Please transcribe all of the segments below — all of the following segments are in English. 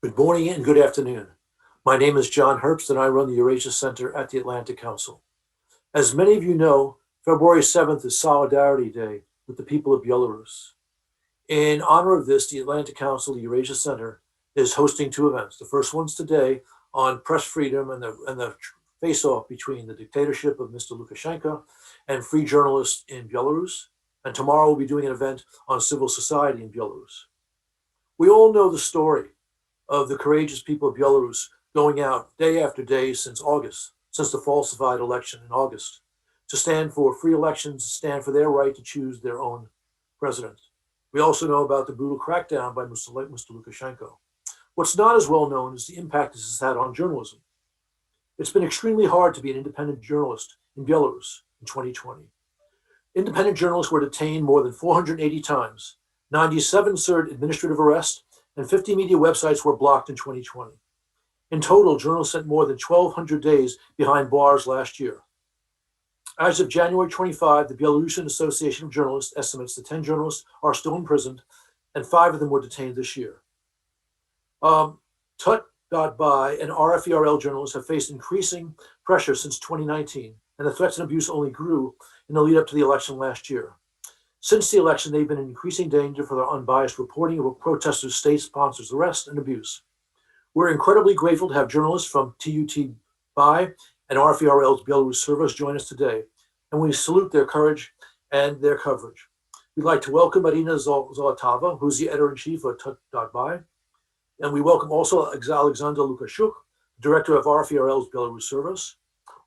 Good morning and good afternoon. My name is John Herbst and I run the Eurasia Center at the Atlantic Council. As many of you know, February 7th is Solidarity Day with the people of Belarus. In honor of this, the Atlantic Council, the Eurasia Center, is hosting two events. The first one's today on press freedom and the face-off between the dictatorship of Mr. Lukashenka and free journalists in Belarus. And tomorrow we'll be doing an event on civil society in Belarus. We all know the story of the courageous people of Belarus going out day after day since August, since the falsified election in August, to stand for free elections, to stand for their right to choose their own president. We also know about the brutal crackdown by Mr. Lukashenko. What's not as well known is the impact this has had on journalism. It's been extremely hard to be an independent journalist in Belarus in 2020. Independent journalists were detained more than 480 times, 97 served administrative arrest, and 50 media websites were blocked in 2020. In total, journalists spent more than 1,200 days behind bars last year. As of January 25, the Belarusian Association of Journalists estimates that 10 journalists are still imprisoned, and 5 of them were detained this year. Tut.by and RFERL journalists have faced increasing pressure since 2019, and the threats and abuse only grew in the lead up to the election last year. Since the election, they've been in increasing danger for their unbiased reporting of protesters' state-sponsored arrest and abuse. We're incredibly grateful to have journalists from TUT-BY and RFERL's Belarus service join us today, and we salute their courage and their coverage. We'd like to welcome Marina Zolotava, who's the editor-in-chief of TUT.BY, and we welcome also Alyaksandr Lukashenka, director of RFERL's Belarus service.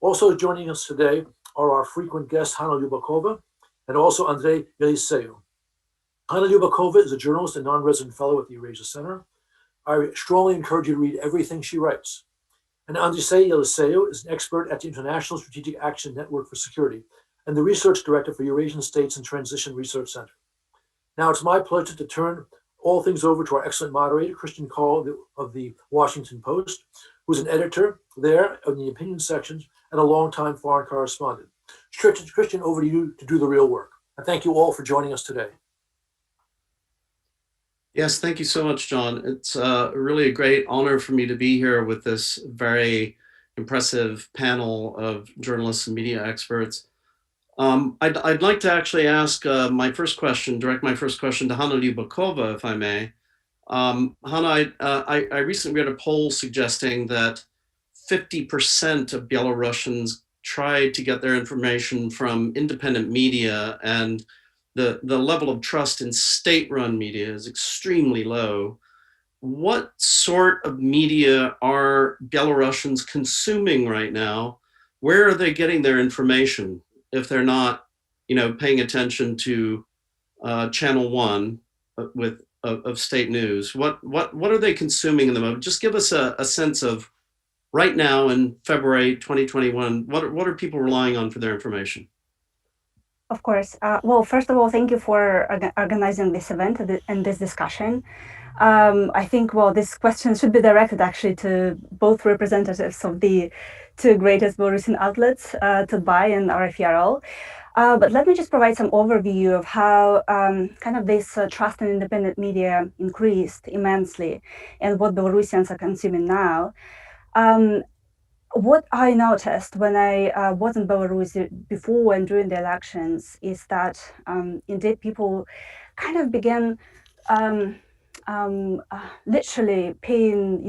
Also joining us today are our frequent guest, Hanna Lyubakova, and also Andrei Yeliseu. Hanna Lyubakova is a journalist and non-resident fellow at the Eurasia Center. I strongly encourage you to read everything she writes. And Andrei Yeliseu is an expert at the International Strategic Action Network for Security and the research director for Eurasian States and Transition Research Center. Now it's my pleasure to turn all things over to our excellent moderator, Christian Call of the Washington Post, who's an editor there in the opinion sections and a longtime foreign correspondent. Christian, over to you to do the real work. And thank you all for joining us today. Yes, thank you so much, John. It's really a great honor for me to be here with this very impressive panel of journalists and media experts. I'd like to actually ask direct my first question to Hanna Lyubakova, if I may. Hanna, I recently read a poll suggesting that 50% of Belarusians tried to get their information from independent media, and the level of trust in state-run media is extremely low. What sort of media are Belarusians consuming right now? Where are they getting their information if they're not, paying attention to Channel 1 of state news? What are they consuming in the moment? Just give us a sense of right now in February 2021, what are people relying on for their information? Of course. Well, first of all, thank you for organizing this event and this discussion. I think, this question should be directed actually to both representatives of the two greatest Belarusian outlets, TUT.BY and RFERL. But let me just provide some overview of how this trust in independent media increased immensely and what Belarusians are consuming now. What I noticed when I was in Belarus before and during the elections is that indeed people kind of began literally paying,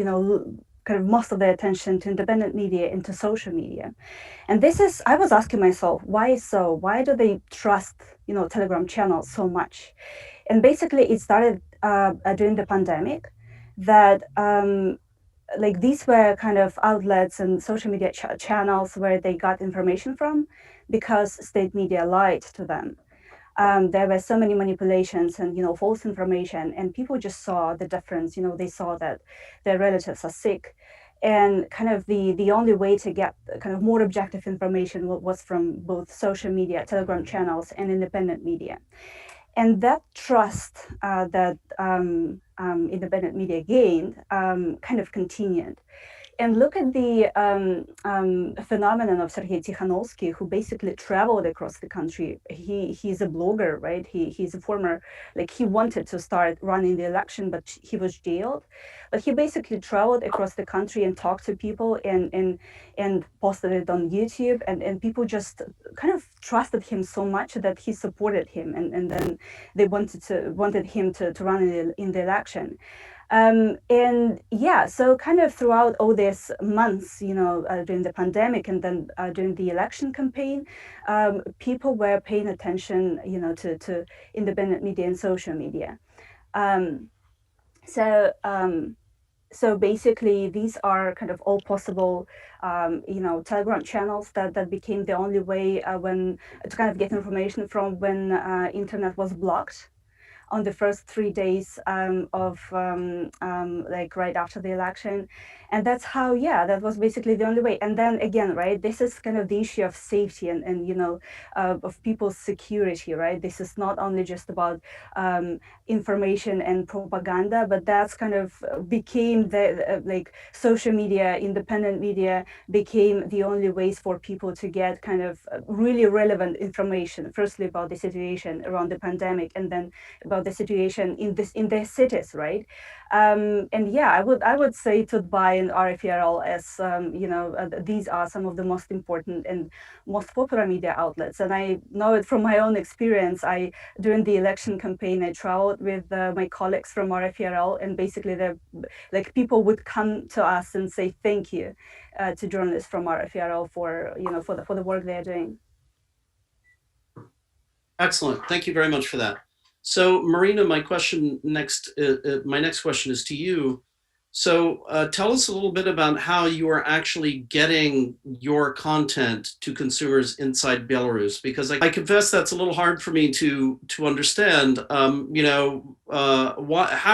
most of their attention to independent media and to social media. And I was asking myself, why so? Why do they trust, Telegram channels so much? And basically it started during the pandemic that these were kind of outlets and social media channels where they got information from because state media lied to them. There were so many manipulations and false information, and people just saw the difference. They saw that their relatives are sick, and the only way to get more objective information was from both social media, Telegram channels, and independent media. And that trust that independent media gained kind of continued. And look at the phenomenon of Sergei Tikhanovsky, who basically traveled across the country. He's a blogger, right? He's a former, like he wanted to start running the election, but he was jailed. But he basically traveled across the country and talked to people and posted it on YouTube. And people just kind of trusted him so much that he supported him. And then they wanted him to run in the election. And yeah, so kind of throughout all these months, during the pandemic and then during the election campaign, people were paying attention, to independent media and social media. So basically, these are kind of all possible, Telegram channels that became the only way to kind of get information from when internet was blocked on the first 3 days like right after the election. And that's how, that was basically the only way. And then again, right, this is kind of the issue of safety and of people's security, right? This is not only just about information and propaganda, but that's kind of became the like social media, independent media became the only ways for people to get kind of really relevant information, firstly about the situation around the pandemic, and then about the situation in their cities, right? And yeah, I would say Tutbay and RFRL as these are some of the most important and most popular media outlets. And I know it from my own experience. During the election campaign, I traveled with my colleagues from RFRL, and basically people would come to us and say thank you to journalists from RFRL for the work they're doing. Excellent. Thank you very much for that. So Marina, my next question is to you. So tell us a little bit about how you are actually getting your content to consumers inside Belarus, because I confess that's a little hard for me to understand. How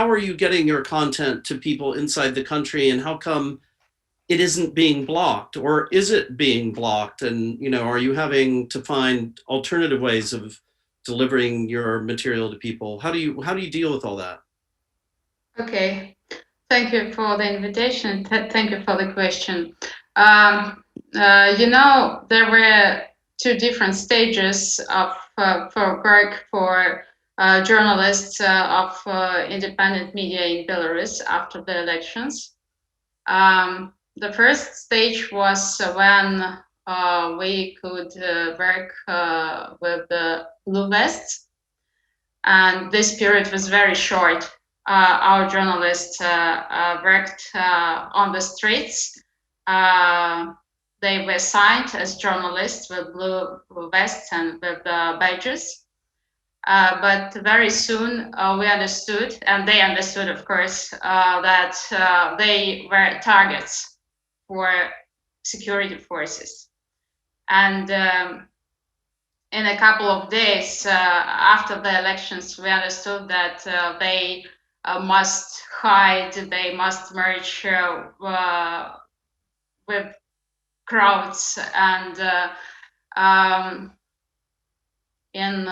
are you getting your content to people inside the country, and how come it isn't being blocked, or is it being blocked? And are you having to find alternative ways of delivering your material to people? How do you deal with all that? Okay, thank you for the invitation. Thank you for the question. There were two different stages for work for journalists of independent media in Belarus after the elections. The first stage was when we could work with the blue vests, and this period was very short. Our journalists worked on the streets. They were signed as journalists with blue vests and with badges. But very soon we understood, and they understood, of course, that they were targets for security forces. And in a couple of days after the elections, we understood that they must hide, they must merge with crowds. And in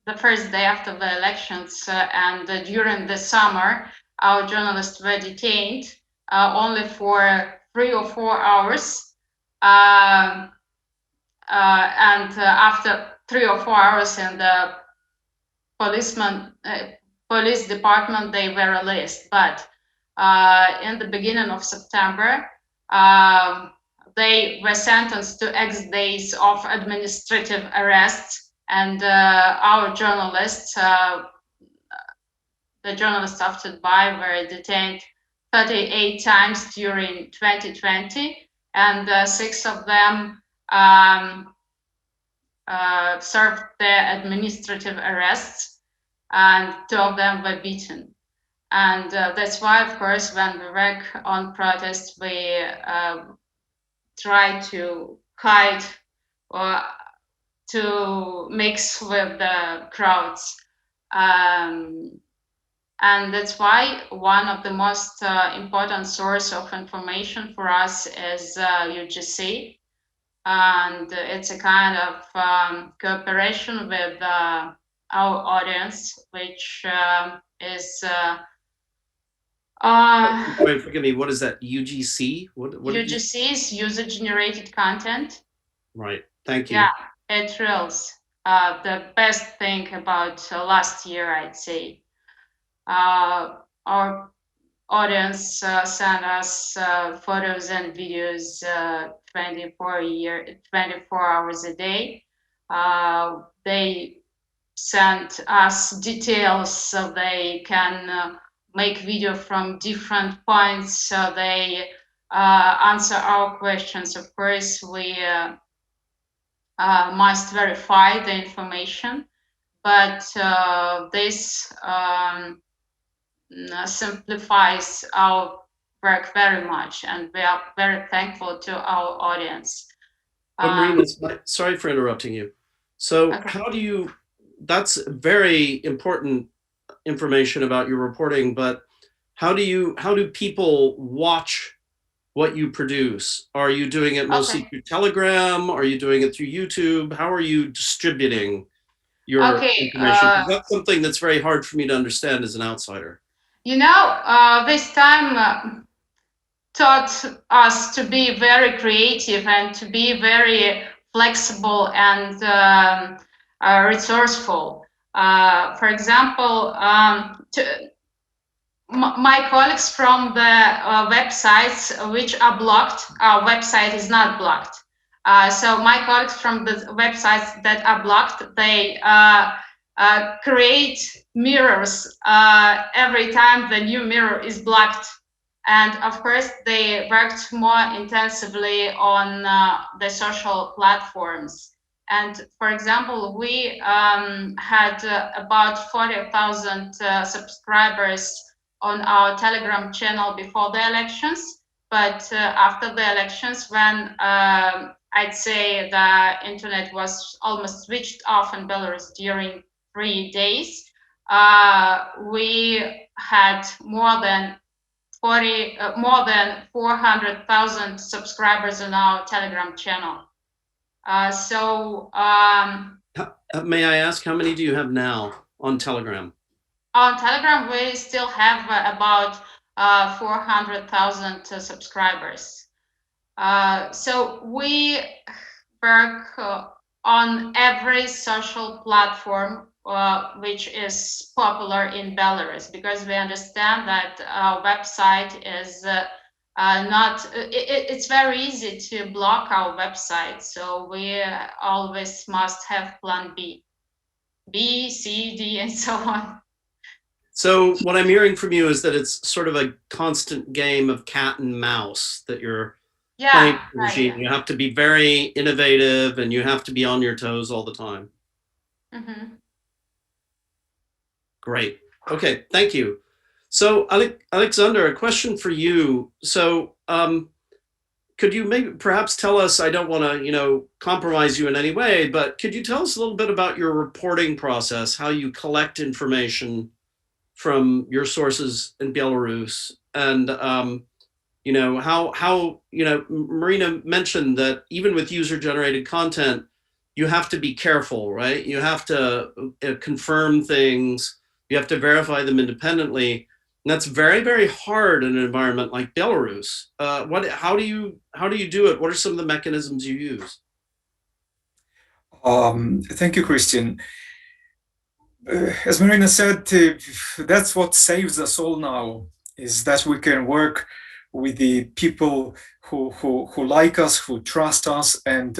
the first day after the elections and during the summer, our journalists were detained only for 3 or 4 hours. And after 3 or 4 hours in the police department, they were released. But in the beginning of September, they were sentenced to X days of administrative arrests. And our journalists, the journalists of Tutbay, were detained 38 times during 2020, and 6 of them served their administrative arrests, and 2 of them were beaten. And that's why, of course, when we work on protests, we try to hide or to mix with the crowds. And that's why one of the most important source of information for us is UGC. And it's a kind of cooperation with our audience, which is Wait, forgive me. What is that? UGC? What did you? UGC is user-generated content. Right. Thank you. Yeah, it thrills. The best thing about last year, I'd say, our audience sent us photos and videos 24 hours a day. They sent us details so they can make video from different points. So they answer our questions. Of course, we must verify the information, but this simplifies our work very much, and we are very thankful to our audience. But Marina, sorry for interrupting you. So Okay. how do you, that's very important information about your reporting, but how do people watch what you produce? Are you doing it mostly Okay. through Telegram? Are you doing it through YouTube? How are you distributing your information? 'Cause that's something that's very hard for me to understand as an outsider. You know, this time taught us to be very creative and to be very flexible and resourceful. For example, my colleagues from the websites which are blocked, our website is not blocked. So my colleagues from the websites that are blocked, they create mirrors every time the new mirror is blocked. And of course, they worked more intensively on the social platforms. And for example, we had about 40,000 subscribers on our Telegram channel before the elections. But after the elections, when I'd say the internet was almost switched off in Belarus during 3 days, we had more than 400,000 subscribers on our Telegram channel. May I ask, how many do you have now on Telegram? On Telegram, we still have about 400,000 subscribers. So we work on every social platform which is popular in Belarus, because we understand that our website is it's very easy to block our website. So we always must have plan B, C, D, and so on. So what I'm hearing from you is that it's sort of a constant game of cat and mouse that you're playing the regime. You have to be very innovative and you have to be on your toes all the time. Mm-hmm. Great. Okay, thank you. So Alyaksandr, a question for you. So could you maybe perhaps tell us, I don't want to, compromise you in any way, but could you tell us a little bit about your reporting process, how you collect information from your sources in Belarus, and how Marina mentioned that even with user-generated content, you have to be careful, right? You have to confirm things, you have to verify them independently, and that's very, very hard in an environment like Belarus. How do you do it? What are some of the mechanisms you use? Thank you, Christian. As Marina said, that's what saves us all now, is that we can work with the people who like us, who trust us, and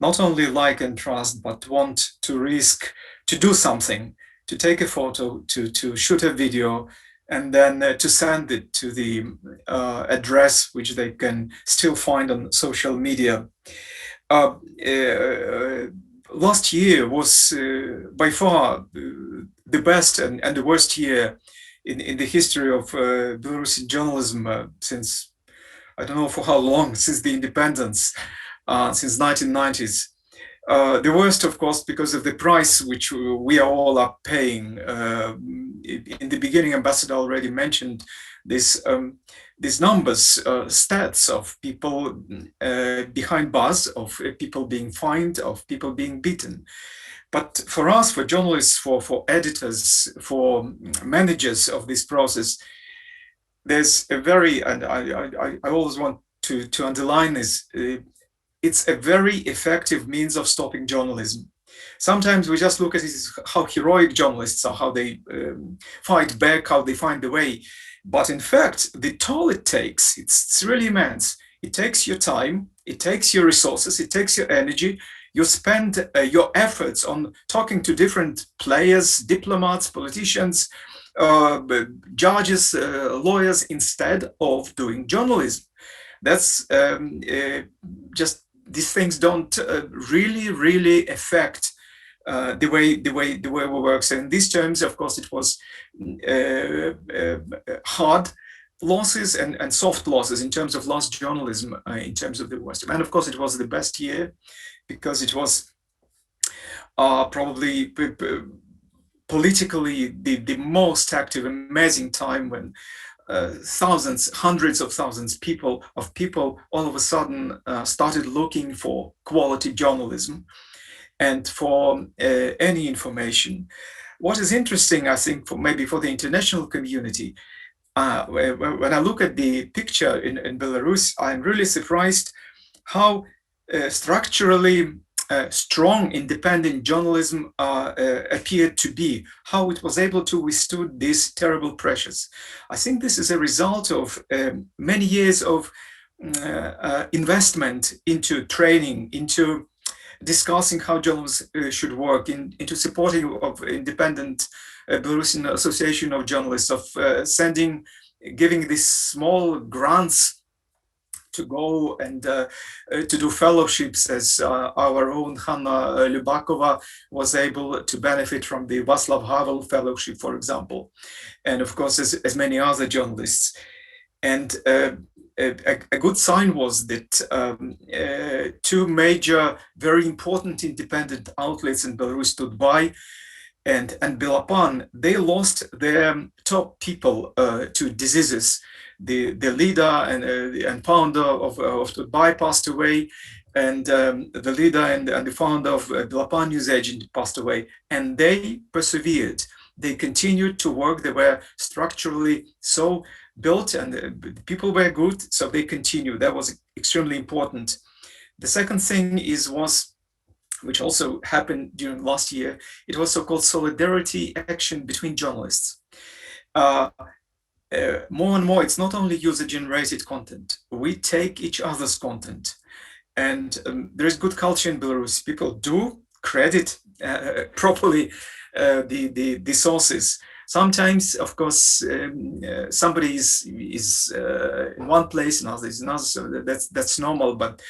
not only like and trust, but want to risk to do something, to take a photo, to shoot a video, and then to send it to the address which they can still find on social media. Last year was by far the best and the worst year in the history of Belarusian journalism since, I don't know for how long, since the independence, since 1990s. The worst, of course, because of the price which we are all paying. In the beginning, Ambassador already mentioned this. These numbers, stats of people behind bars, of people being fined, of people being beaten. But for us, for journalists, for editors, for managers of this process, there's a very, and I always want to underline this, it's a very effective means of stopping journalism. Sometimes we just look at it as how heroic journalists are, how they fight back, how they find the way. But in fact, the toll it takes, it's really immense. It takes your time, it takes your resources, it takes your energy. You spend your efforts on talking to different players, diplomats, politicians, judges, lawyers, instead of doing journalism. That's just, these things don't really affect the way we work. So in these terms, of course, it was hard losses and soft losses in terms of lost journalism in terms of the West. And of course, it was the best year because it was probably politically the most active, amazing time when thousands, hundreds of thousands of people all of a sudden started looking for quality journalism and for any information. What is interesting, I think, maybe for the international community, when I look at the picture in Belarus, I'm really surprised how structurally strong independent journalism appeared to be, how it was able to withstand these terrible pressures. I think this is a result of many years of investment into training, into discussing how journalists should work, into supporting of independent Belarusian Association of Journalists, of giving these small grants to go and to do fellowships, as our own Hanna Lubakova was able to benefit from the Václav Havel Fellowship, for example, and of course, as many other journalists. And a good sign was that two major, very important independent outlets in Belarus stood by, and Belapan, they lost their top people to diseases. The leader and founder of Tudbai passed away, and the leader and the founder of Belapan News Agent passed away, and they persevered. They continued to work. They were structurally so built, and the people were good, so they continued. That was extremely important. The second thing was, which also happened during last year, it was so-called solidarity action between journalists. More and more, it's not only user-generated content. We take each other's content. And there is good culture in Belarus. People do credit properly the sources. Sometimes, of course, somebody is in one place and others in another, so that's normal, but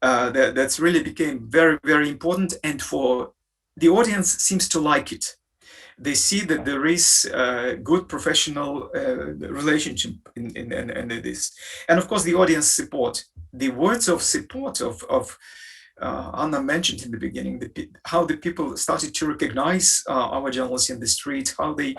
that's really became very, very important. And for the audience seems to like it. They see that there is a good professional relationship in this. And of course, the audience support. The words of support of Anna mentioned in the beginning, how the people started to recognize our journalists in the street, how they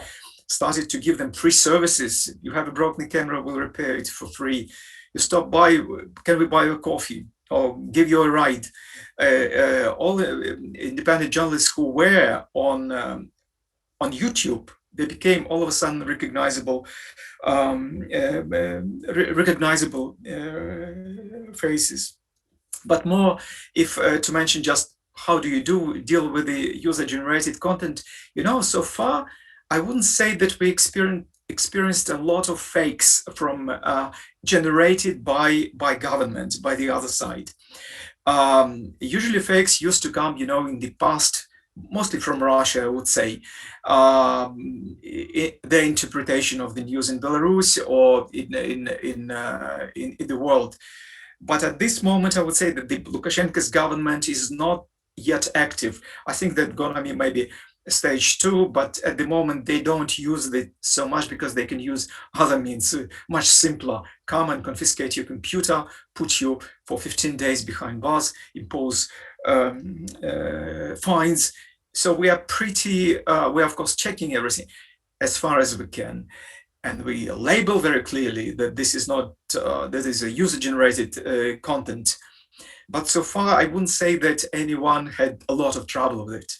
started to give them free services. You have a broken camera, we'll repair it for free. You stop by, can we buy you a coffee? Or give you a ride. All the independent journalists who were on YouTube, they became all of a sudden recognizable faces. But more, if to mention just how do you deal with the user-generated content, so far I wouldn't say that we experienced a lot of fakes from generated by government, by the other side. Usually fakes used to come, in the past, mostly from Russia, I would say, the interpretation of the news in Belarus or in the world. But at this moment, I would say that the Lukashenko's government is not yet active. I think that gonna be maybe stage 2, but at the moment they don't use it so much because they can use other means, much simpler. Come and confiscate your computer, put you for 15 days behind bars, impose fines. So we are we're of course checking everything as far as we can. And we label very clearly that this is not, that is a user-generated content. But so far, I wouldn't say that anyone had a lot of trouble with it.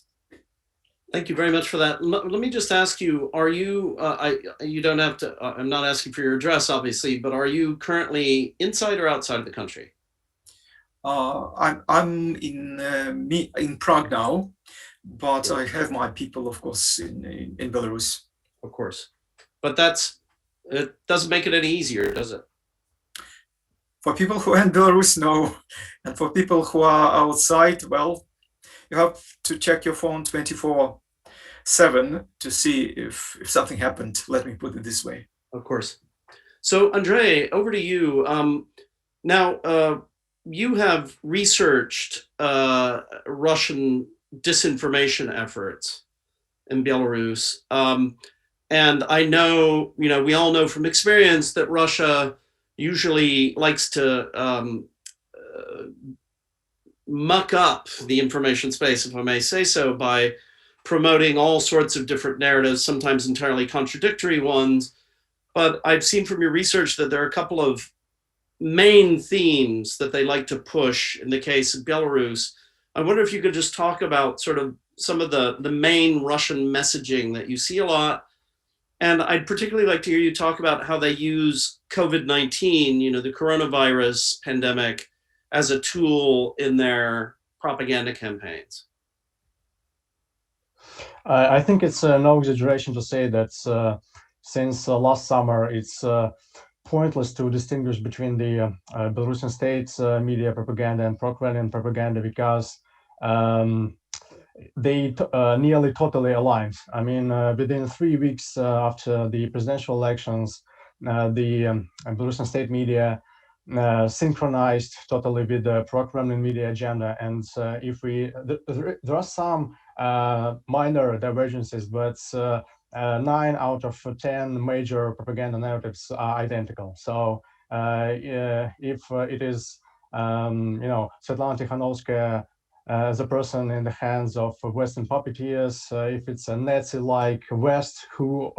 Thank you very much for that. Let me just ask you, are you, you don't have to, I'm not asking for your address, obviously, but are you currently inside or outside of the country? I'm in Prague now, but I have my people, of course, in Belarus. Of course. But it doesn't make it any easier, does it? For people who are in Belarus, no. And for people who are outside, well, you have to check your phone 24/7 to see if something happened. Let me put it this way. Of course. So, Andrei, over to you. Now, you have researched Russian disinformation efforts in Belarus. And I know, we all know from experience that Russia usually likes to muck up the information space, if I may say so, by promoting all sorts of different narratives, sometimes entirely contradictory ones. But I've seen from your research that there are a couple of main themes that they like to push in the case of Belarus. I wonder if you could just talk about sort of some of the main Russian messaging that you see a lot. And I'd particularly like to hear you talk about how they use COVID-19, the coronavirus pandemic, as a tool in their propaganda campaigns. I think it's no exaggeration to say that since last summer, it's pointless to distinguish between the Belarusian state's media propaganda and pro-Kremlin propaganda, because they nearly totally aligned. I mean, within 3 weeks after the presidential elections, the Belarusian state media synchronized totally with the pro-Kremlin media agenda. And if there are some minor divergences, but 9 out of 10 major propaganda narratives are identical. So if it is, Svetlana Tikhanovskaya as a person in the hands of Western puppeteers, if it's a Nazi-like West who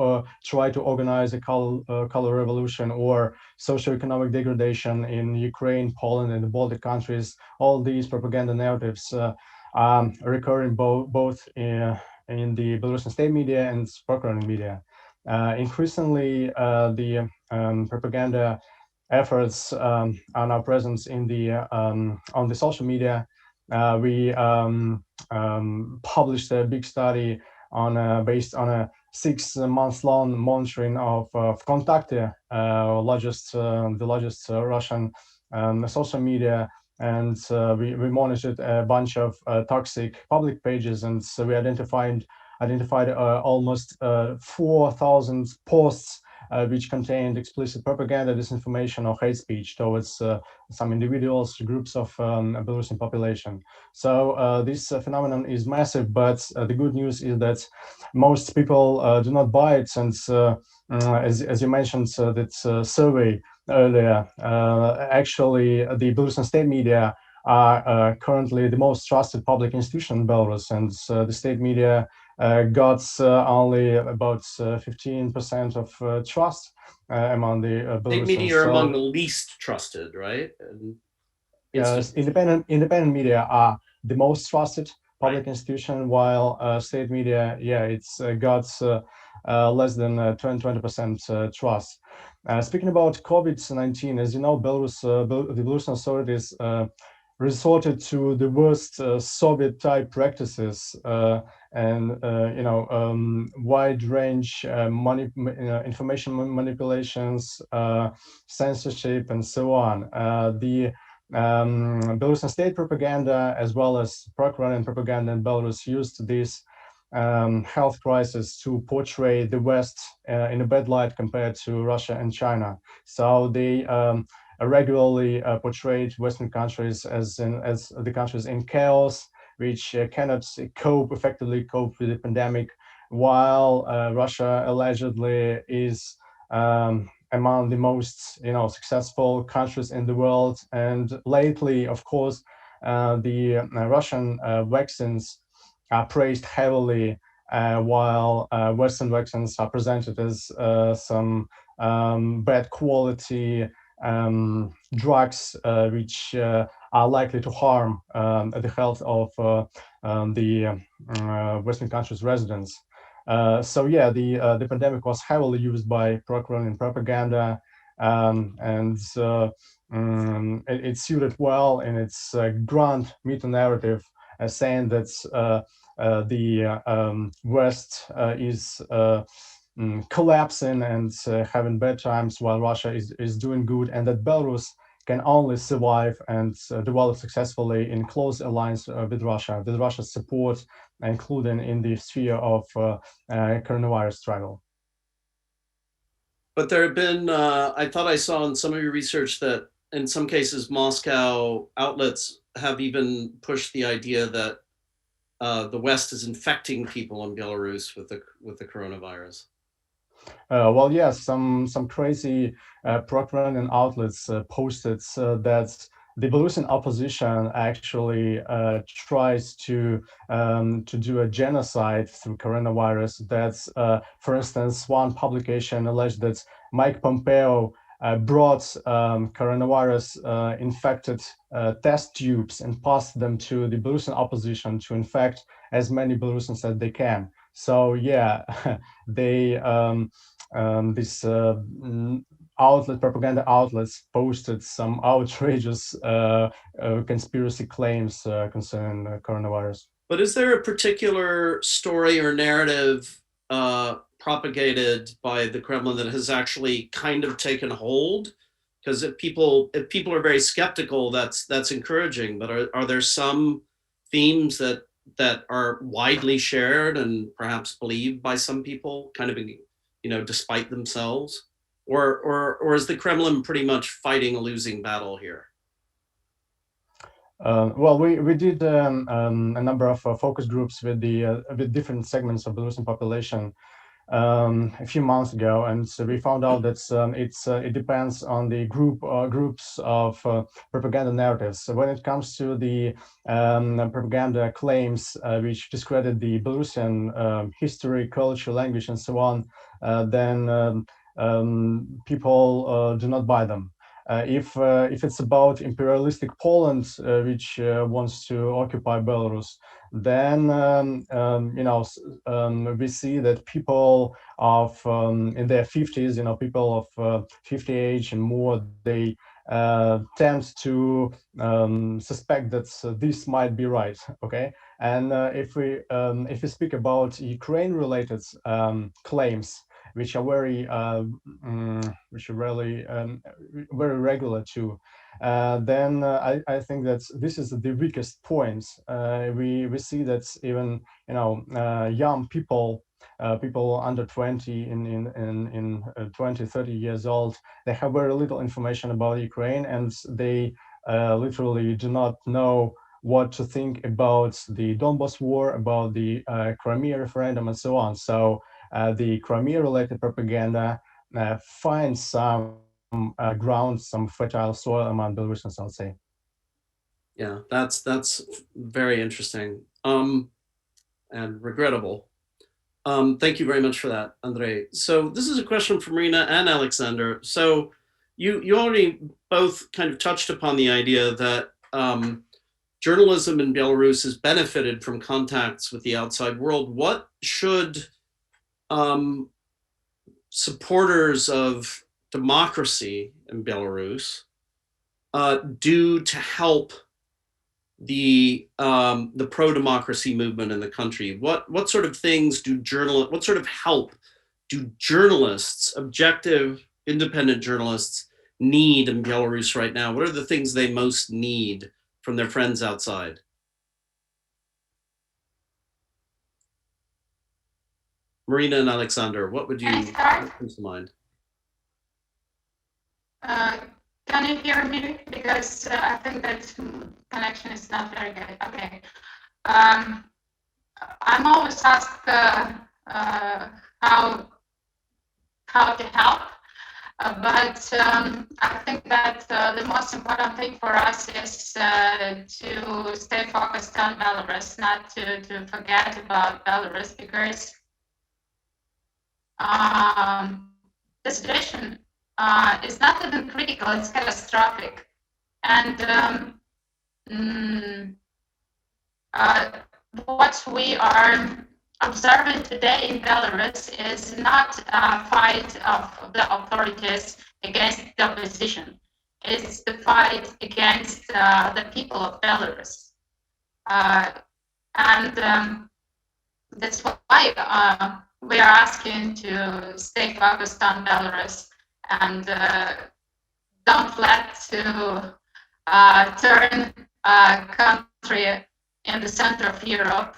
try to organize a color revolution or socioeconomic degradation in Ukraine, Poland, and the Baltic countries, all these propaganda narratives are recurring both in the Belarusian state media and pro-Kremlin media. Increasingly, the propaganda efforts are now present in on the social media. We published a big study based on a 6-month-long monitoring of Vkontakte, the largest Russian social media, and we monitored a bunch of toxic public pages, and so we identified almost 4,000 posts which contained explicit propaganda, disinformation, or hate speech towards some individuals, groups of Belarusian population. So this phenomenon is massive, but the good news is that most people do not buy it, and as you mentioned, that survey earlier, actually the Belarusian state media are currently the most trusted public institution in Belarus, and the state media got only about 15% of trust among the Belarusians. State media are among the least trusted, right? Yes, independent media are the most trusted public institution, while state media, it's got less than 20% trust. Speaking about COVID-19, as you know, the Belarusian authorities resorted to the worst Soviet-type practices and wide range information manipulations, censorship, and so on. The Belarusian state propaganda, as well as pro-Kremlin propaganda in Belarus, used this health crisis to portray the West in a bad light compared to Russia and China. So they regularly portrayed Western countries as the countries in chaos, which cannot effectively cope with the pandemic, while Russia allegedly is among the most successful countries in the world. And lately, of course, the Russian vaccines are praised heavily, while Western vaccines are presented as some bad quality drugs which are likely to harm the health of the Western countries' residents. So yeah, the pandemic was heavily used by pro-Kremlin propaganda, and it suited well in its grand meta-narrative, saying that the West is collapsing and having bad times while Russia is doing good, and that Belarus can only survive and develop successfully in close alliance with Russia's support, including in the sphere of coronavirus struggle. But there have been, I thought I saw in some of your research that in some cases, Moscow outlets have even pushed the idea that the West is infecting people in Belarus with the coronavirus. Well, yes, some crazy pro-Kremlin outlets posted that the Belarusian opposition actually tries to do a genocide through coronavirus. That's, for instance, one publication alleged that Mike Pompeo brought coronavirus infected test tubes and passed them to the Belarusian opposition to infect as many Belarusians as they can. So yeah, they this propaganda outlets posted some outrageous conspiracy claims concerning coronavirus. But is there a particular story or narrative propagated by the Kremlin that has actually kind of taken hold? Because if people are very skeptical, that's encouraging. But are there some themes that are widely shared and perhaps believed by some people, kind of, despite themselves, or is the Kremlin pretty much fighting a losing battle here? Well, we did a number of focus groups with different segments of Belarusian population a few months ago, and so we found out that it depends on the groups of propaganda narratives. So when it comes to the propaganda claims which discredit the Belarusian history, culture, language, and so on, then people do not buy them. If it's about imperialistic Poland, which wants to occupy Belarus, then we see that people of in their 50s, people of 50 age and more, they tend to suspect that this might be right. Okay, and if we speak about Ukraine-related claims, which are very very regular too, then I think that this is the weakest point. We see that even young people, people under 20 in 20, 30 years old, they have very little information about Ukraine, and they literally do not know what to think about the Donbas war, about the Crimea referendum, and so on. So the Crimea-related propaganda finds some ground, some fertile soil among Belarusians, I'll say. Yeah, that's very interesting and regrettable. Thank you very much for that, Andrei. So this is a question from Marina and Alyaksandr. So you already both kind of touched upon the idea that journalism in Belarus has benefited from contacts with the outside world. What should supporters of democracy in Belarus do to help the pro-democracy movement in the country? What sort of things what sort of help do journalists, objective, independent journalists, need in Belarus right now? What are the things they most need from their friends outside? Marina and Alyaksandr, what would you comes to mind? Can you hear me? Because I think that connection is not very good. Okay. I'm always asked how to help, but I think that the most important thing for us is to stay focused on Belarus, not to forget about Belarus, because the situation is not even critical, it's catastrophic. And what we are observing today in Belarus is not a fight of the authorities against the opposition. It's the fight against the people of Belarus. And that's why we are asking to stay focused on Belarus and don't let to turn a country in the center of Europe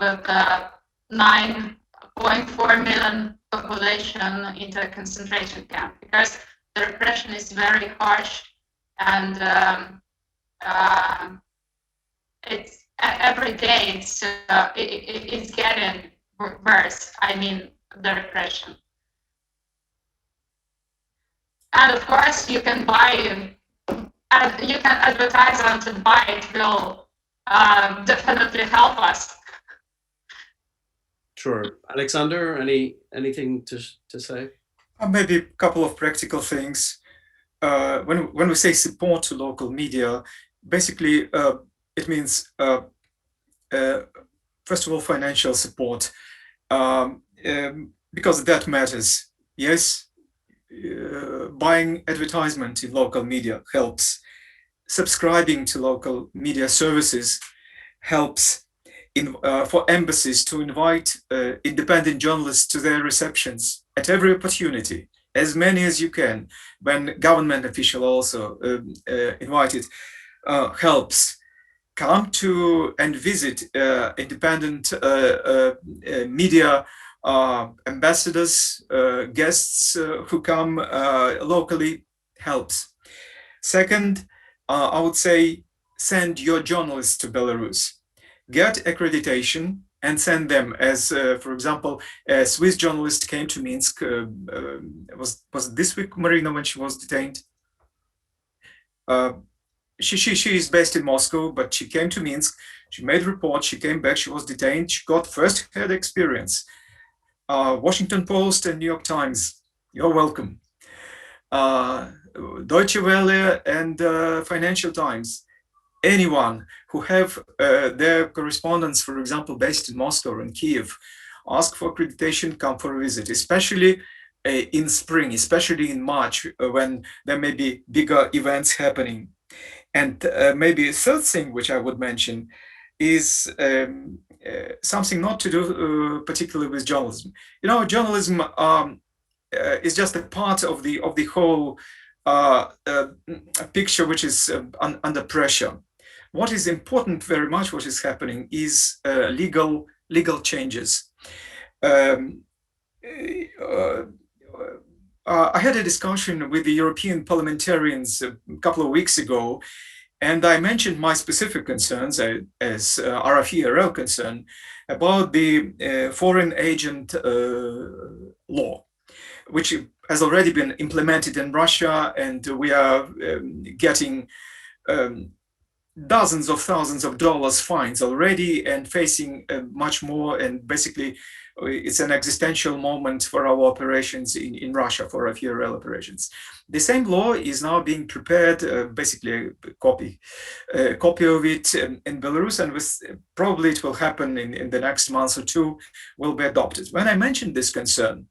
with a 9.4 million population into a concentration camp, because the repression is very harsh and it's every day it's getting worse. I mean, the repression. And of course, you can buy, and you can advertise on to buy. It will definitely help us. Sure. Alyaksandr, anything to say? Maybe a couple of practical things. When we say support to local media, basically it means first of all financial support, because that matters. Yes, buying advertisement in local media helps. Subscribing to local media services helps. For embassies to invite independent journalists to their receptions at every opportunity, as many as you can. When government official also invited, helps. Come to and visit independent media ambassadors, guests who come locally, helps. Second, I would say send your journalists to Belarus. Get accreditation and send them. As for example, a Swiss journalist came to Minsk. Was this week, Marina, when she was detained? She is based in Moscow, but she came to Minsk. She made a report. She came back. She was detained. She got first-hand experience. Washington Post and New York Times, you're welcome. Deutsche Welle and Financial Times. Anyone who have their correspondents, for example, based in Moscow or in Kiev, ask for accreditation, come for a visit, especially in spring, especially in March, when there may be bigger events happening. And maybe a third thing which I would mention is something not to do particularly with journalism. You know, journalism is just a part of the whole picture which is under pressure. What is important very much, what is happening, is legal changes. I had a discussion with the European parliamentarians a couple of weeks ago, and I mentioned my specific concerns as RFE-RL concern about the foreign agent law, which has already been implemented in Russia, and we are getting dozens of thousands of dollars fines already and facing much more. And basically, it's an existential moment for our operations in Russia, for RFE-RL operations. The same law is now being prepared, basically a copy of it in Belarus, and probably it will happen in the next month or two, will be adopted. When I mentioned this concern,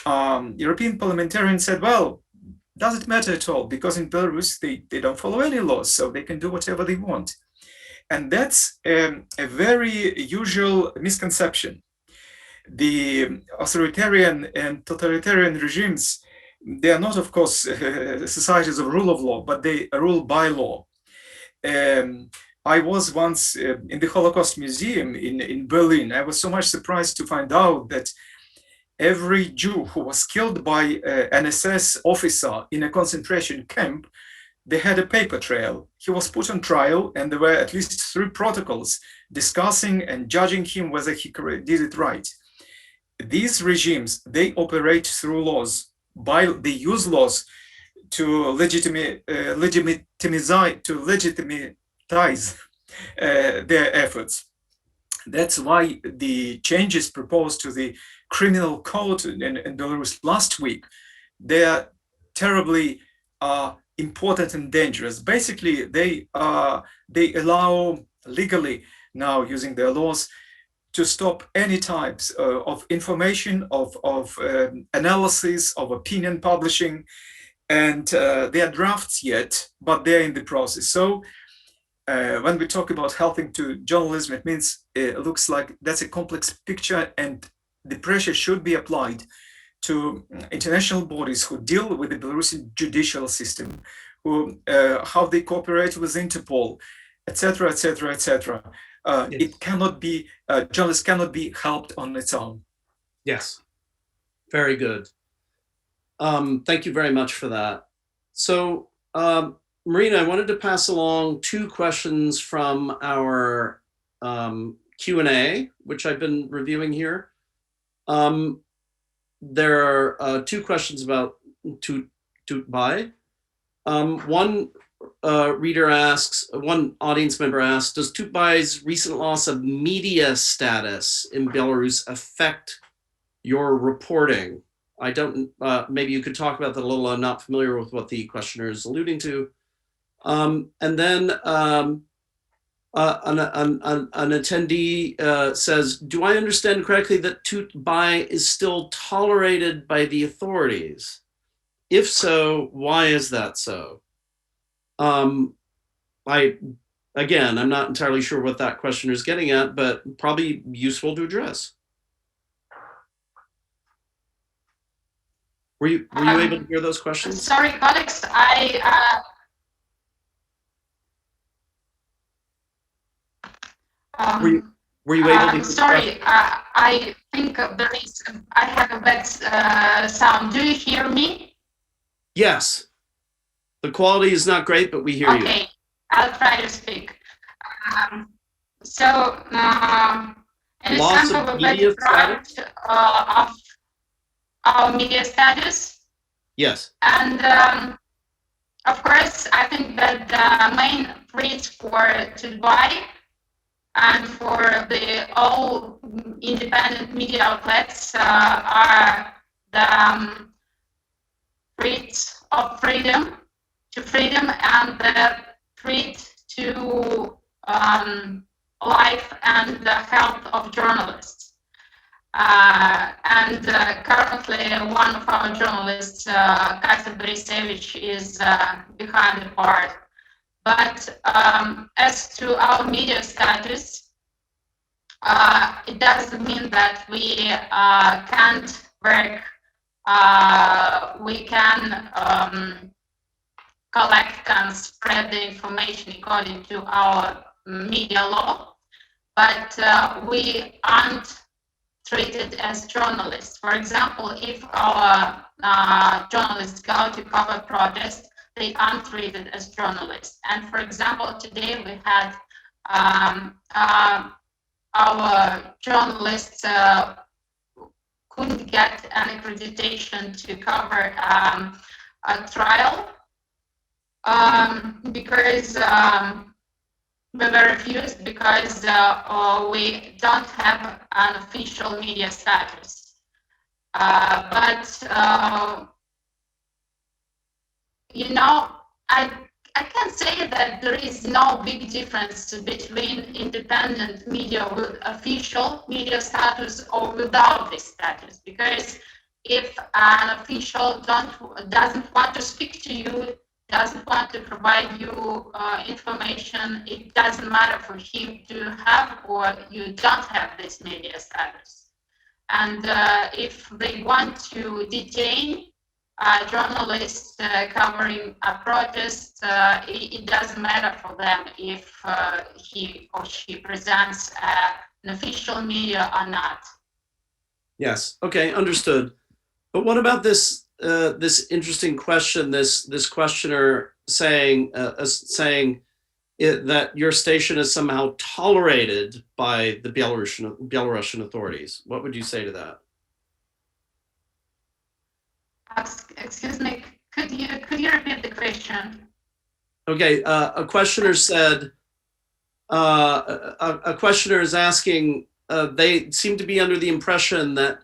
European parliamentarians said, well, does it matter at all? Because in Belarus, they don't follow any laws, so they can do whatever they want. And that's a very usual misconception. The authoritarian and totalitarian regimes, they are not, of course, societies of rule of law, but they rule by law. I was once in the Holocaust Museum in Berlin. I was so much surprised to find out that every Jew who was killed by an SS officer in a concentration camp, they had a paper trail. He was put on trial, and there were at least 3 protocols discussing and judging him whether he did it right. These regimes, they operate through laws. They use laws to legitimize their efforts. That's why the changes proposed to the criminal code in Belarus last week, they are terribly important and dangerous. Basically, they allow legally now, using their laws, to stop any types of information, of analysis, of opinion publishing, and they are drafts yet, but they're in the process. So when we talk about helping to journalism, it means it looks like that's a complex picture, and the pressure should be applied to international bodies who deal with the Belarusian judicial system, who how they cooperate with Interpol, etc., etc., etc. It cannot be, journalists cannot be helped on its own. Yes, very good. Thank you very much for that. So, Marina, I wanted to pass along 2 questions from our Q&A, which I've been reviewing here. There are 2 questions about Tutbai. One reader asks, one audience member asks, does Tutbai's recent loss of media status in Belarus affect your reporting? I don't, maybe you could talk about that a little. I'm not familiar with what the questioner is alluding to. And then an attendee says, do I understand correctly that Tutbai is still tolerated by the authorities? If so, why is that so? Again, I'm not entirely sure what that questioner is getting at, but probably useful to address. Were you able to hear those questions? Sorry, colleagues, were you able to? Sorry, I think there is. I have a bad sound. Do you hear me? Yes. The quality is not great, but we hear you. Okay, I'll try to speak. So, in Loss example of of media product of our media status. Yes. And of course, I think that the main threats for Tutbai and for the all independent media outlets are the threats of freedom and the threat to life and the health of journalists. And currently, one of our journalists, Katya Borisevich, is behind the bars. But as to our media status, it doesn't mean that we can't work. We can collect and spread the information according to our media law, but we aren't treated as journalists. For example, if our journalists go to cover protests, they aren't treated as journalists. And for example, today we had our journalists couldn't get an accreditation to cover a trial because we were refused because we don't have an official media status. But you know, I can say that there is no big difference between independent media with official media status or without this status, because if an official doesn't want to speak to you, doesn't want to provide you information, it doesn't matter for him to have or you don't have this media status. And if they want to detain journalists covering a protest, it doesn't matter for them if he or she presents an official media or not. Yes. Okay. Understood. But what about this this interesting question? This questioner saying that your station is somehow tolerated by the Belarusian authorities. What would you say to that? Excuse me, could you repeat the question? Okay, a questioner said, a questioner is asking, they seem to be under the impression that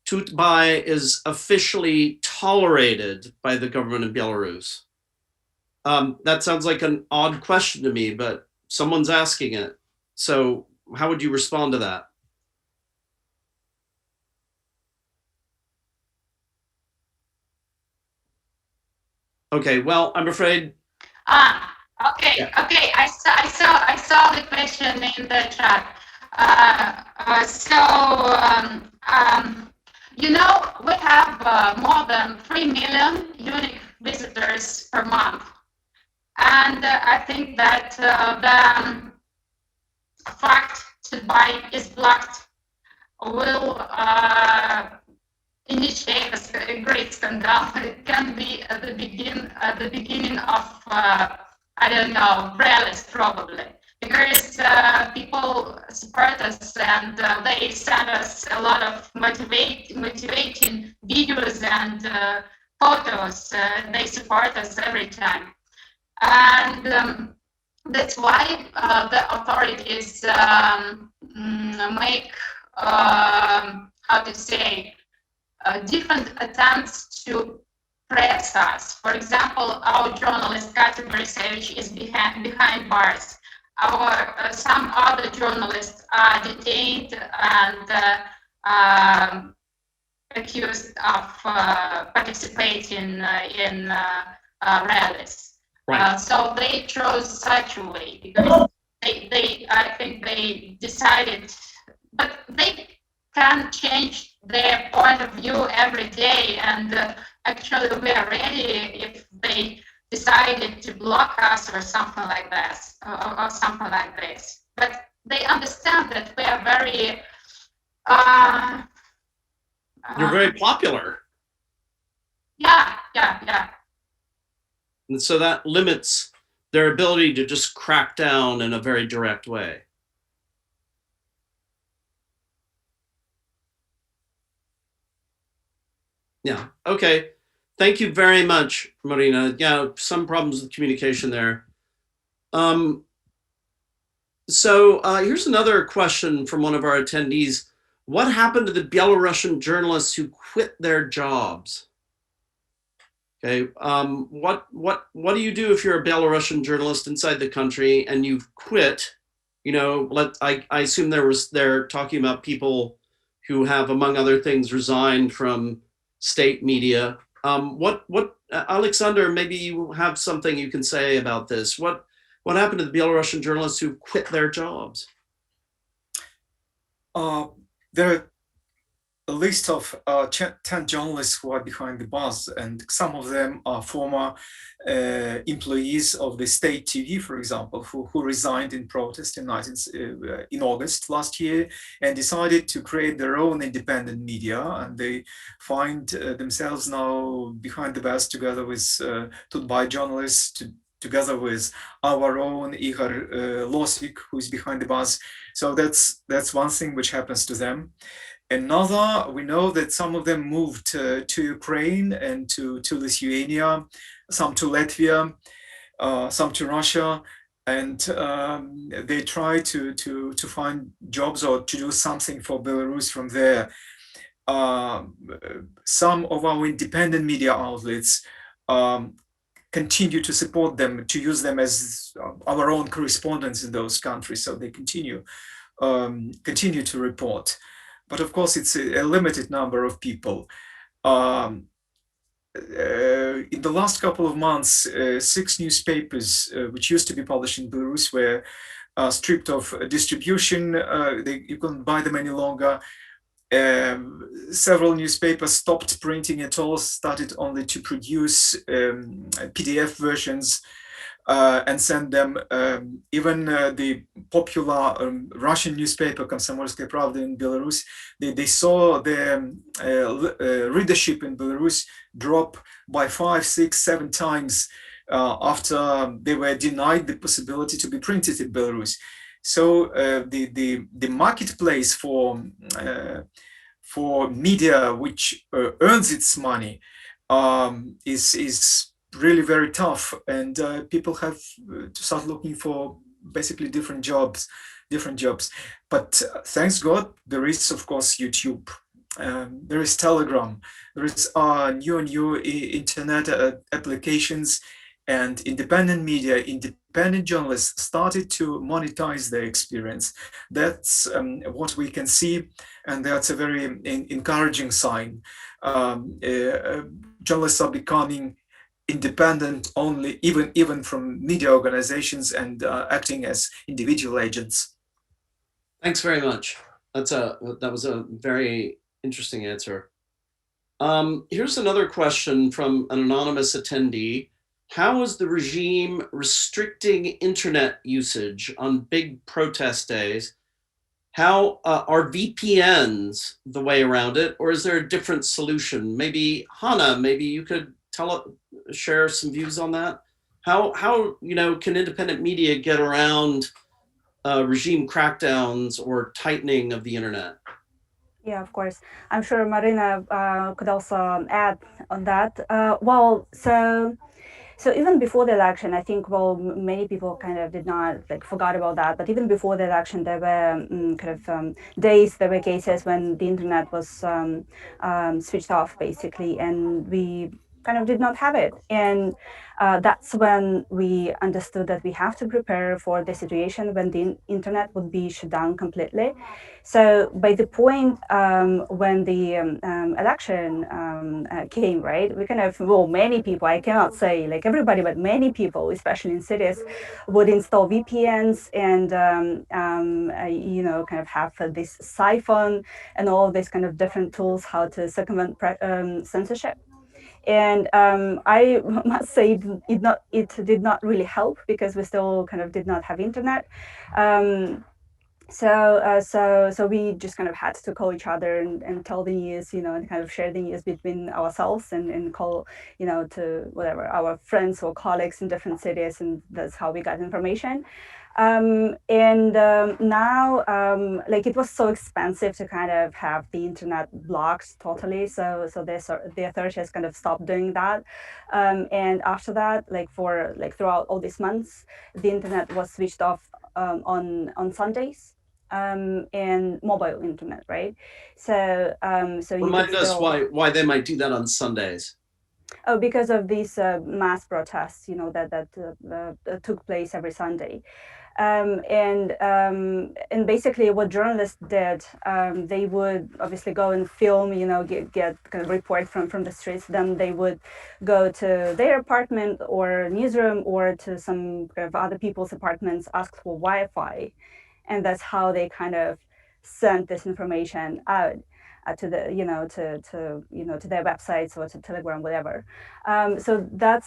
Tutbai is officially tolerated by the government of Belarus? That sounds like an odd question to me, but someone's asking it. So how would you respond to that? Okay, well, I'm afraid. Okay, Yeah. okay. I saw the question in the chat. You know, we have more than 3 million unique visitors per month, and I think that the fact Dubai is blocked will initiate a great scandal. It can be at the beginning of I don't know, rallies probably, because people support us and they send us a lot of motivating videos and photos. They support us every time, and that's why the authorities make how to say different attempts to press us. For example, our journalist Katya Borisevich is behind bars. Our some other journalists are detained and accused of participating in rallies. Right. So they chose such a way because I think they decided, but they can change their point of view every day, and actually we are ready if they decided to block us or something like this, or something like this. But they understand that we are very You're very popular. Yeah. And so that limits their ability to just crack down in a very direct way. Yeah, okay. Thank you very much, Marina. Yeah, some problems with communication there. So here's another question from one of our attendees. What happened to the Belarusian journalists who quit their jobs? Okay, what do you do if you're a Belarusian journalist inside the country and you've quit? You know, I assume they're talking about people who have, among other things, resigned from state media. Alyaksandr, maybe you have something you can say about this. What happened to the Belarusian journalists who quit their jobs? There are a list of 10 journalists who are behind the bars, and some of them are former employees of the state TV, for example, who resigned in protest in August last year and decided to create their own independent media, and they find themselves now behind the bars together with Tutbai journalists, together with our own Ihor Losik, who is behind the bars. So that's one thing which happens to them. Another, we know that some of them moved to Ukraine and to Lithuania, some to Latvia, some to Russia, and they try to find jobs or to do something for Belarus from there. Some of our independent media outlets continue to support them, to use them as our own correspondents in those countries, so they continue to report. But of course, it's a limited number of people. In the last couple of months, 6 newspapers which used to be published in Belarus were stripped of distribution. You couldn't buy them any longer. Several newspapers stopped printing at all, started only to produce PDF versions and send them. Even the popular Russian newspaper Komsomolskaya Pravda in Belarus, they saw their readership in Belarus drop by 5, 6, 7 times after they were denied the possibility to be printed in Belarus. So the marketplace for media which earns its money is really very tough, and people have to start looking for basically different jobs. But thanks God, there is of course YouTube. there is Telegram, there is new internet applications, and independent media, independent journalists started to monetize their experience. That's what we can see, and that's a very encouraging sign. Journalists are becoming independent only, even from media organizations, and acting as individual agents. Thanks very much. That was a very interesting answer. Here's another question from an anonymous attendee. How is the regime restricting internet usage on big protest days? How are VPNs the way around it, or is there a different solution? Maybe Hannah, maybe you could share some views on that. How can independent media get around regime crackdowns or tightening of the internet? Yeah, of course. I'm sure Marina could also add on that. So even before the election, I think, many people kind of did not forgot about that. But even before the election, there were days, there were cases when the internet was switched off, basically, and we kind of did not have it. And that's when we understood that we have to prepare for the situation when the internet would be shut down completely. So by the point when the election came, right, we kind of, many people, I cannot say like everybody, but many people, especially in cities, would install VPNs and, kind of have this siphon and all these kind of different tools how to circumvent censorship. And I must say it did not really help because we still kind of did not have internet. So we just kind of had to call each other and tell the news, and kind of share the news between ourselves and call, to whatever, our friends or colleagues in different cities, and that's how we got information. Now, it was so expensive to kind of have the internet blocked totally. So the authorities kind of stopped doing that. And after that, throughout all these months, the internet was switched off on Sundays. And mobile internet, right? So remind us why they might do that on Sundays. Oh, because of these mass protests, that took place every Sunday. And basically what journalists did, they would obviously go and film, get kind of report from the streets. Then they would go to their apartment or newsroom or to some kind of other people's apartments, ask for Wi-Fi. And that's how they kind of sent this information out to the, to their websites or to Telegram, whatever. So that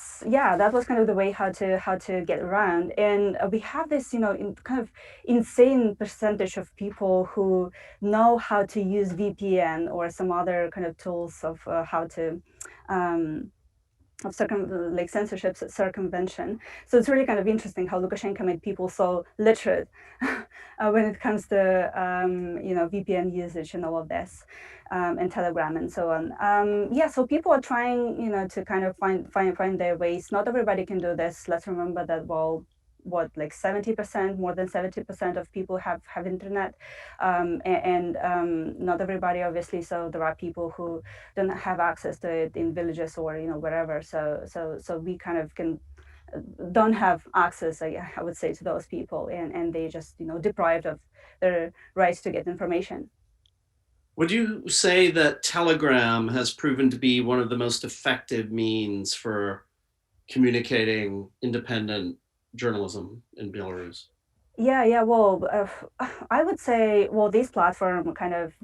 was kind of the way how to get around. And we have this, kind of insane percentage of people who know how to use VPN or some other kind of tools of how to of censorship circumvention. So it's really kind of interesting how Lukashenko made people so literate when it comes to VPN usage and all of this, and Telegram and so on. So people are trying to kind of find their ways. Not everybody can do this. Let's remember that 70%, more than 70% of people have internet, and not everybody, obviously. So there are people who don't have access to it in villages or wherever. So we kind of don't have access, I would say, to those people, and they just deprived of their rights to get information. Would you say that Telegram has proven to be one of the most effective means for communicating independent journalism in Belarus? Yeah. Well, I would say, this platform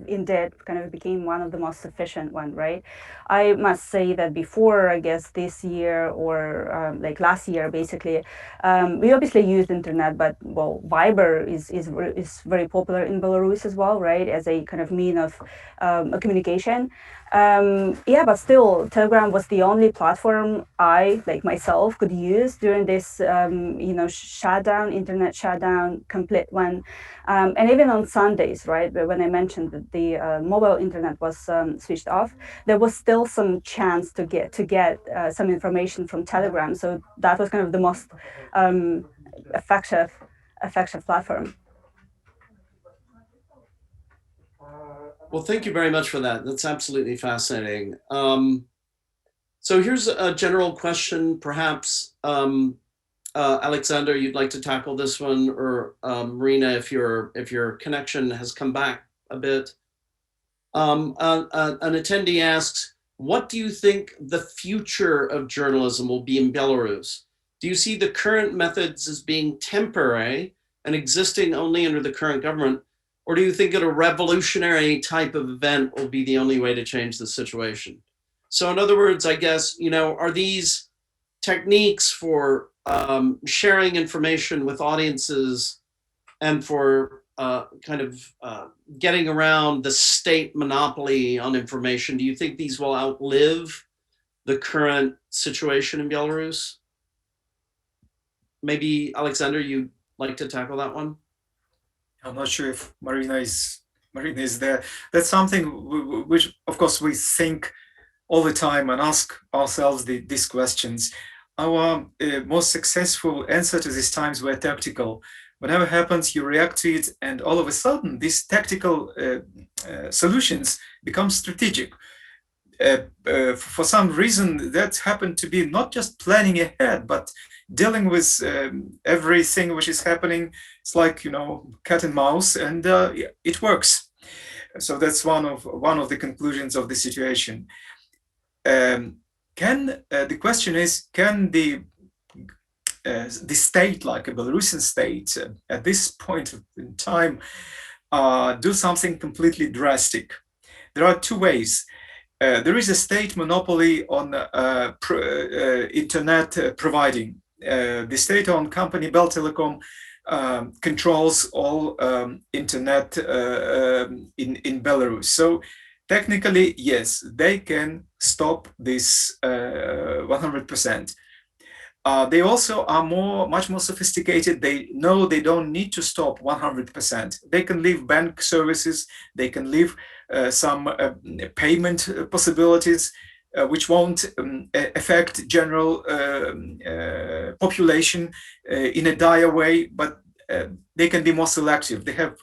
indeed became one of the most efficient one, right? I must say that before, I guess this year or last year, basically, we obviously used internet, but Viber is very popular in Belarus as well, right? As a kind of mean of communication. But still, Telegram was the only platform I, myself, could use during this, internet shutdown, complete one. And even on Sundays, right, when I mentioned that the mobile internet was switched off, there was still some chance to get some information from Telegram. So that was kind of the most effective platform. Well, thank you very much for that. That's absolutely fascinating. So here's a general question, perhaps, Alyaksandr, you'd like to tackle this one, or Marina, if your connection has come back a bit. An attendee asks, what do you think the future of journalism will be in Belarus? Do you see the current methods as being temporary and existing only under the current government? Or do you think that a revolutionary type of event will be the only way to change the situation? So in other words, I guess, are these techniques for sharing information with audiences and for getting around the state monopoly on information, do you think these will outlive the current situation in Belarus? Maybe, Alyaksandr, you'd like to tackle that one? I'm not sure if Marina is there. That's something which, of course, we think all the time and ask ourselves these questions. Our most successful answer to these times were tactical. Whatever happens, you react to it, and all of a sudden, these tactical solutions become strategic. For some reason, that happened to be not just planning ahead, but dealing with everything which is happening. It's like, cat and mouse, and it works. So that's one of the conclusions of the situation. The question is, can the state, like a Belarusian state, at this point in time, do something completely drastic? There are two ways. There is a state monopoly on internet providing. The state-owned company Beltelecom controls all internet in Belarus. So technically, yes, they can stop this 100%. They also are much more sophisticated. They know they don't need to stop 100%. They can leave bank services. They can leave some payment possibilities, which won't affect general population in a dire way, but they can be more selective. They have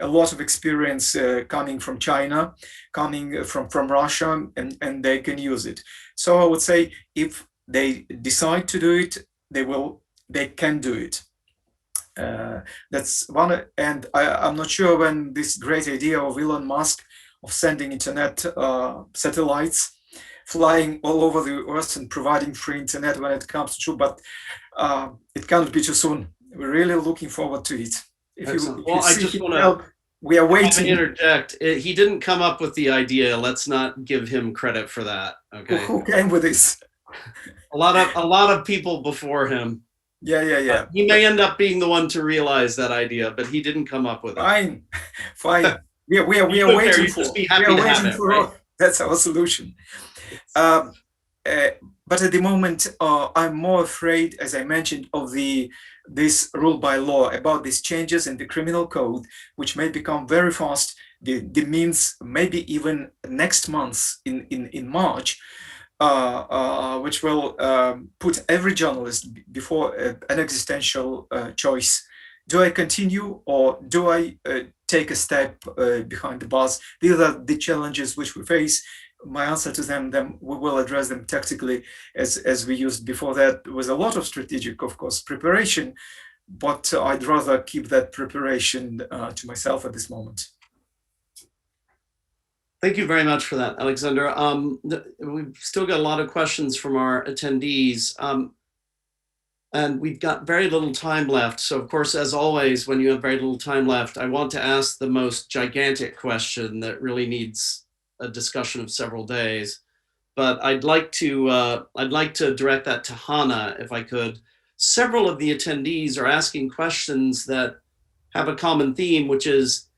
a lot of experience coming from China, coming from Russia, and they can use it. So I would say, if they decide to do it, they can do it. That's one, and I'm not sure when this great idea of Elon Musk of sending internet satellites flying all over the earth and providing free internet, when it comes to, but it can't be too soon. We're really looking forward to it. If you I just want to, we are waiting. Interject. He didn't come up with the idea. Let's not give him credit for that. Okay. Who came with this? A lot of people before him. Yeah. He may end up being the one to realize that idea, but he didn't come up with it. Fine. We are waiting for. We are waiting for. Right? That's our solution. But at the moment, I'm more afraid, as I mentioned, of this rule by law, about these changes in the criminal code, which may become very fast. The means maybe even next month in March, which will put every journalist before an existential choice. Do I continue, or do I take a step behind the bars? These are the challenges which we face. My answer to them, we will address them tactically, as we used before that, with a lot of strategic, of course, preparation, but I'd rather keep that preparation to myself at this moment. Thank you very much for that, Alyaksandr. We've still got a lot of questions from our attendees, and we've got very little time left. So of course, as always, when you have very little time left, I want to ask the most gigantic question that really needs a discussion of several days. But I'd like to direct that to Hannah, if I could. Several of the attendees are asking questions that have a common theme, which is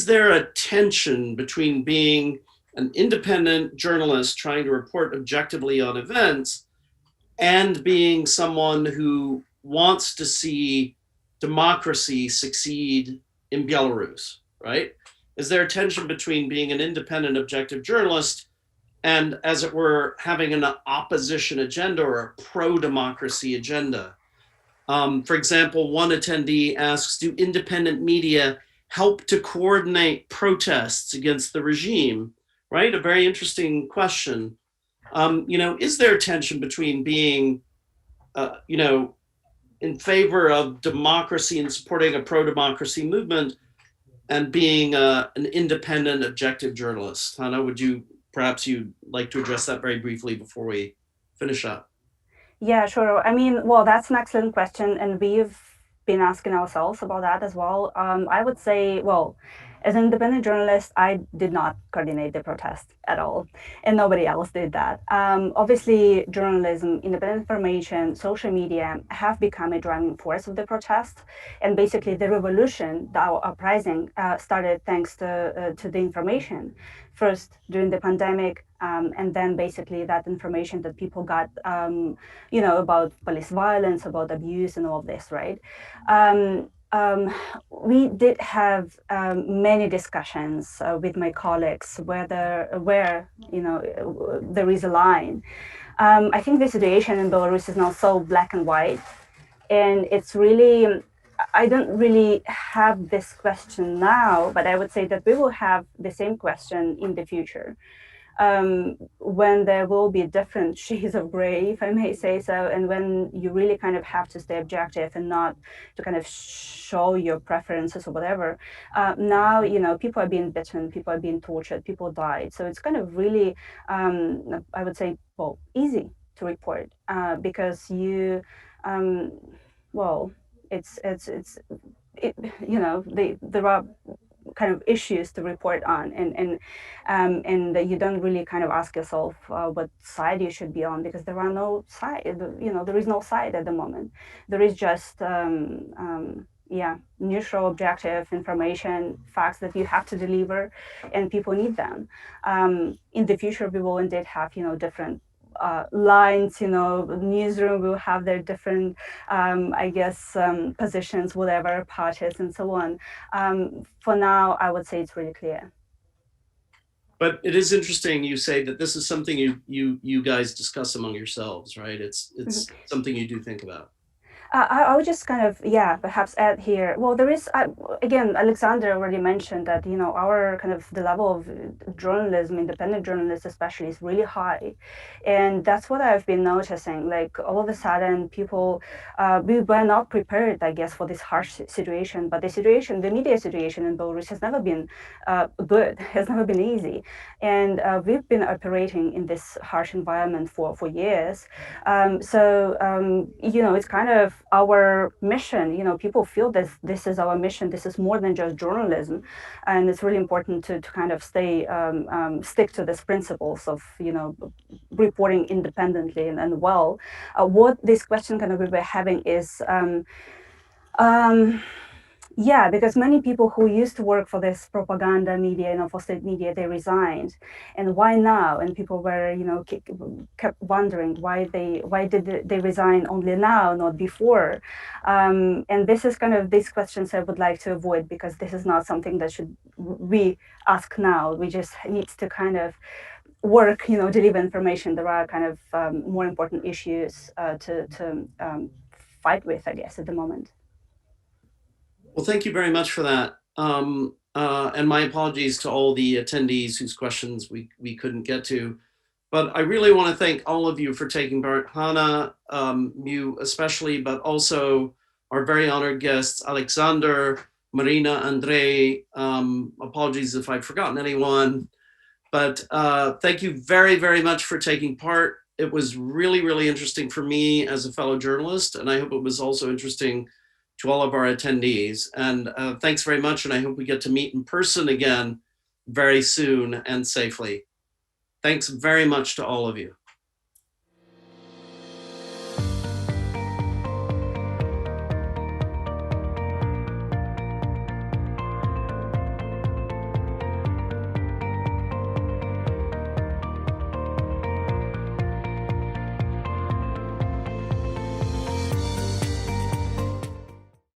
there a tension between being an independent journalist trying to report objectively on events and being someone who wants to see democracy succeed in Belarus, right? Is there a tension between being an independent, objective journalist and, as it were, having an opposition agenda or a pro-democracy agenda? For example, one attendee asks, do independent media help to coordinate protests against the regime, right? A very interesting question. Is there a tension between being, in favor of democracy and supporting a pro-democracy movement and being an independent, objective journalist? Hannah, perhaps you'd like to address that very briefly before we finish up? Yeah, sure. I mean, well, that's an excellent question, and we've been asking ourselves about that as well. I would say, well, as an independent journalist, I did not coordinate the protest at all, and nobody else did that. Obviously, journalism, independent information, social media have become a driving force of the protest, and basically the revolution, the uprising, started thanks to the information. First during the pandemic, and then basically that information that people got, about police violence, about abuse, and all of this, right? We did have many discussions with my colleagues where there is a line. I think the situation in Belarus is now so black and white, and it's really, I don't really have this question now, but I would say that we will have the same question in the future. When there will be different shades of gray, if I may say so, and when you really kind of have to stay objective and not to kind of show your preferences or whatever. Now, people are being beaten, people are being tortured, people died. So it's kind of really, I would say, well, easy to report because you, there are kind of issues to report on, and you don't really kind of ask yourself what side you should be on, because there are no side. There is no side at the moment. There is just neutral, objective information, facts that you have to deliver, and people need them. In the future, we will indeed have different lines, newsroom will have their different, positions, whatever, parties, and so on. For now, I would say it's really clear. But it is interesting you say that this is something you guys discuss among yourselves, right? It's something you do think about. I would just kind of, perhaps add here. Well, there is, again, Alyaksandr already mentioned that, our kind of the level of journalism, independent journalists especially, is really high. And that's what I've been noticing. Like, all of a sudden, people, we were not prepared, I guess, for this harsh situation. But the media situation in Belarus has never been good, has never been easy. And we've been operating in this harsh environment for years. It's kind of our mission. People feel this is our mission. This is more than just journalism, and it's really important to kind of stick to these principles of reporting independently and well. What this question kind of we were having is. Because many people who used to work for this propaganda media, for state media, they resigned, and why now? And people were, kept wondering why did they resign only now, not before? And this is kind of these questions I would like to avoid, because this is not something that we ask now. We just need to kind of work, deliver information. There are kind of more important issues to fight with, I guess, at the moment. Well, thank you very much for that. And my apologies to all the attendees whose questions we couldn't get to. But I really want to thank all of you for taking part. Hannah, you especially, but also our very honored guests, Alyaksandr, Marina, Andrei. Apologies if I've forgotten anyone. But thank you very, very much for taking part. It was really, really interesting for me as a fellow journalist, and I hope it was also interesting to all of our attendees. And thanks very much, and I hope we get to meet in person again very soon and safely. Thanks very much to all of you.